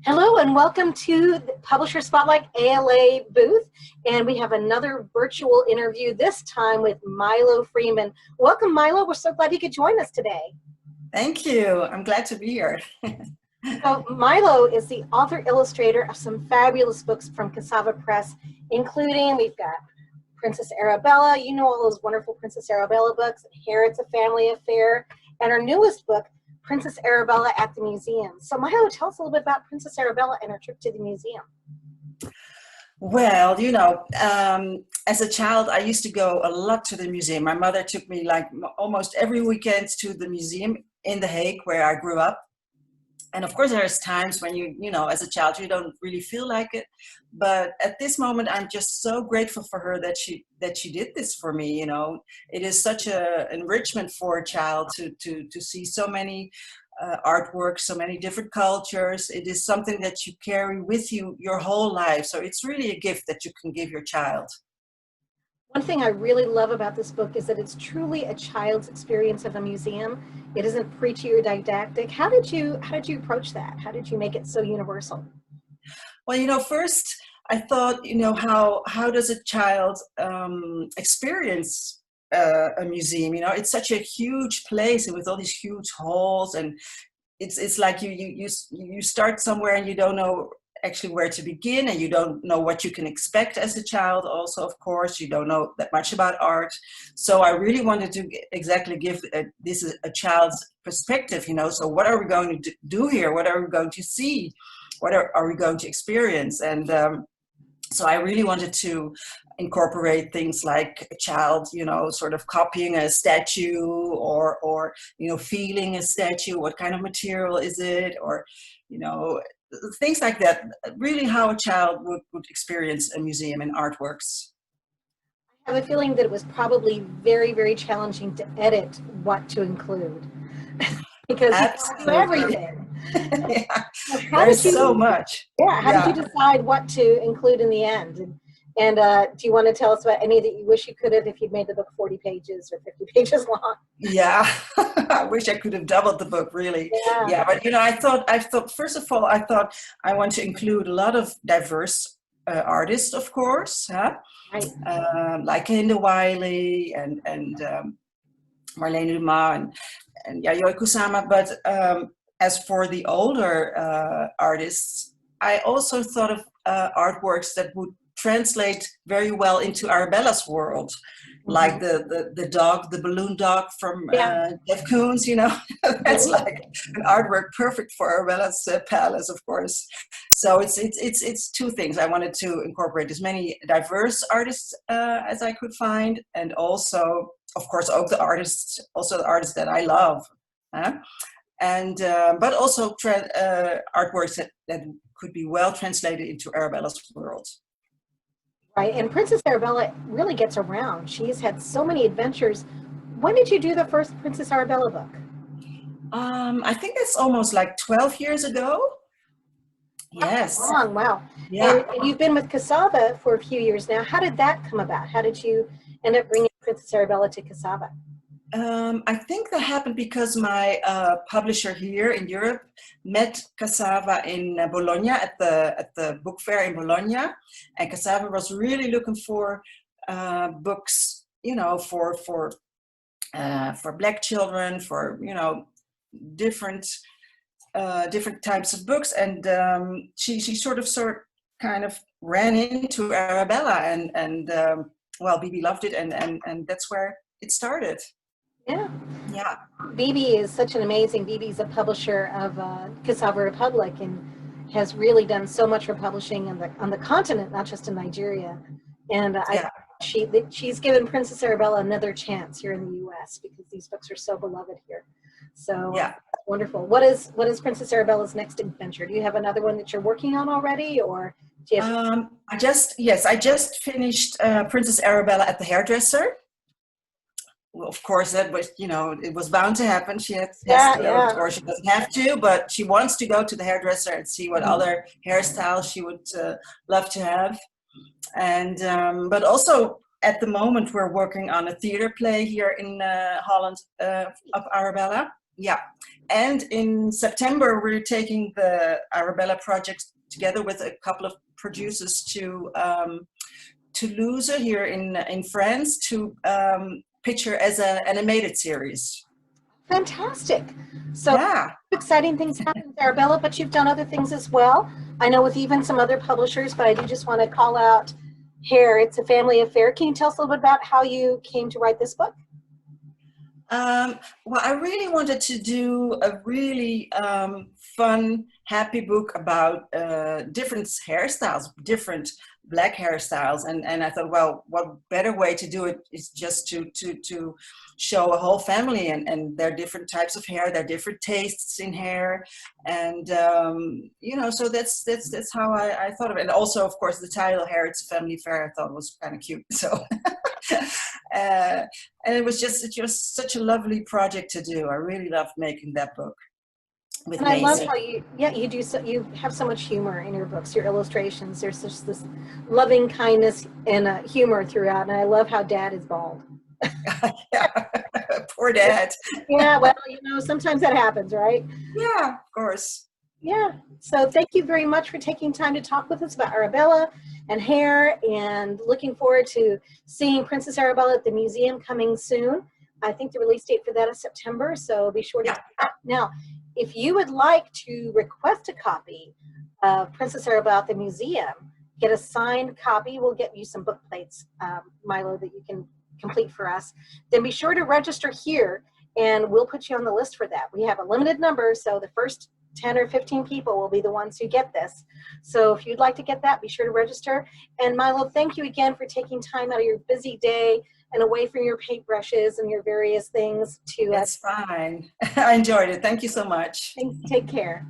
Hello and welcome to the Publisher Spotlight ALA booth, and we have another virtual interview, this time with Mylo Freeman. Welcome, Mylo. We're so glad you could join us today. Thank you. I'm glad to be here. So Mylo is the author-illustrator of some fabulous books from Cassava Press, including, we've got Princess Arabella. You know all those wonderful Princess Arabella books, Here It's a Family Affair, and our newest book, Princess Arabella at the Museum. So Mylo, tell us a little bit about Princess Arabella and her trip to the museum. Well, you know, as a child, I used to go a lot to the museum. My mother took me like almost every weekend to the museum in The Hague, where I grew up. And of course, there's times when you know, as a child, you don't really feel like it. But at this moment, I'm just so grateful for her that she did this for me. You know, it is such a enrichment for a child to see so many artworks, so many different cultures. It is something that you carry with you your whole life. So it's really a gift that you can give your child. One thing I really love about this book is that it's truly a child's experience of a museum. It isn't preachy or didactic. How did you approach that? How did you make it so universal? Well, you know, first I thought, you know, how does a child experience a museum? You know, it's such a huge place with all these huge halls, and it's like you start somewhere and you don't know actually where to begin, and you don't know what you can expect as a child. Also, of course, you don't know that much about art. So I really wanted to exactly give this a child's perspective, you know. So what are we going to do here? What are we going to see? What are we going to experience? And so I really wanted to incorporate things like a child, you know, sort of copying a statue, or you know, feeling a statue. What kind of material is it? Or, you know, things like that. Really how a child would experience a museum and artworks. I have a feeling that it was probably very, very challenging to edit what to include because you can't do everything. Yeah. How There's did you, so much. Yeah, how did you decide what to include in the end? And do you want to tell us about any that you wish you could have if you'd made the book 40 pages or 50 pages long? Yeah, I wish I could have doubled the book, really. Yeah, but you know, I thought first of all, I thought I want to include a lot of diverse artists, of course, huh? Right. Like Linda Wiley and Marlene Dumas and Yayoi Kusama. But as for the older artists, I also thought of artworks that would translate very well into Arabella's world, like the dog, the balloon dog from Jeff Koons, you know. That's like an artwork perfect for Arabella's palace, of course. So it's two things. I wanted to incorporate as many diverse artists as I could find, and also, of course, the artists that I love, and but also artworks that could be well translated into Arabella's world. Right, and Princess Arabella really gets around. She's had so many adventures. When did you do the first Princess Arabella book? I think it's almost like 12 years ago. Yes. That's long, wow. Yeah. And you've been with Cassava for a few years now. How did that come about? How did you end up bringing Princess Arabella to Cassava? I think that happened because my publisher here in Europe met Cassava in Bologna at the book fair in Bologna, and Cassava was really looking for books, you know, for Black children, for, you know, different types of books, and she sort of kind of ran into Arabella, and well, Bibi loved it, and that's where it started. Yeah. Bibi is such an amazing. Bibi's a publisher of Cassava Republic and has really done so much for publishing on the continent, not just in Nigeria. And she's given Princess Arabella another chance here in the U.S. because these books are so beloved here. So wonderful. What is Princess Arabella's next adventure? Do you have another one that you're working on already, or do you have? I just finished Princess Arabella at the hairdresser. Well, of course, that was, you know, it was bound to happen. She has to go, or she doesn't have to, but she wants to go to the hairdresser and see what other hairstyles she would love to have. And but also at the moment we're working on a theater play here in Holland of Arabella. Yeah. And in September, we're taking the Arabella project together with a couple of producers to Toulouse here in France to picture as an animated series. Fantastic. So Yeah. exciting things happen with Arabella, but you've done other things as well. I know with even some other publishers, but I do just want to call out Hair. It's a family affair. Can you tell us a little bit about how you came to write this book? Well, I really wanted to do a really fun, happy book about different hairstyles, different black hairstyles, and I thought, well, what better way to do it is just to show a whole family and their different types of hair, their different tastes in hair, and you know, so that's how I thought of it. And also, of course, the title "Hair It's a Family Affair" I thought was kind of cute, so. And it was just such a lovely project to do. I really loved making that book with And I love Macy. how you do so, you have so much humor in your books, your illustrations. There's just this loving kindness and humor throughout. And I love how Dad is bald. Yeah, poor Dad. Yeah, well, sometimes that happens, right? Yeah, of course. Yeah. So thank you very much for taking time to talk with us about Arabella and hair, and looking forward to seeing Princess Arabella at the museum coming soon. I think the release date for that is September, so be sure to check it out. Now, if you would like to request a copy of Princess Arabella at the museum, get a signed copy. We'll get you some book plates, Mylo, that you can complete for us. Then be sure to register here, and we'll put you on the list for that. We have a limited number, so the first 10 or 15 people will be the ones who get this. So if you'd like to get that, be sure to register. And Mylo, thank you again for taking time out of your busy day and away from your paintbrushes and your various things to It's fine. I enjoyed it. Thank you so much. Thanks. Take care.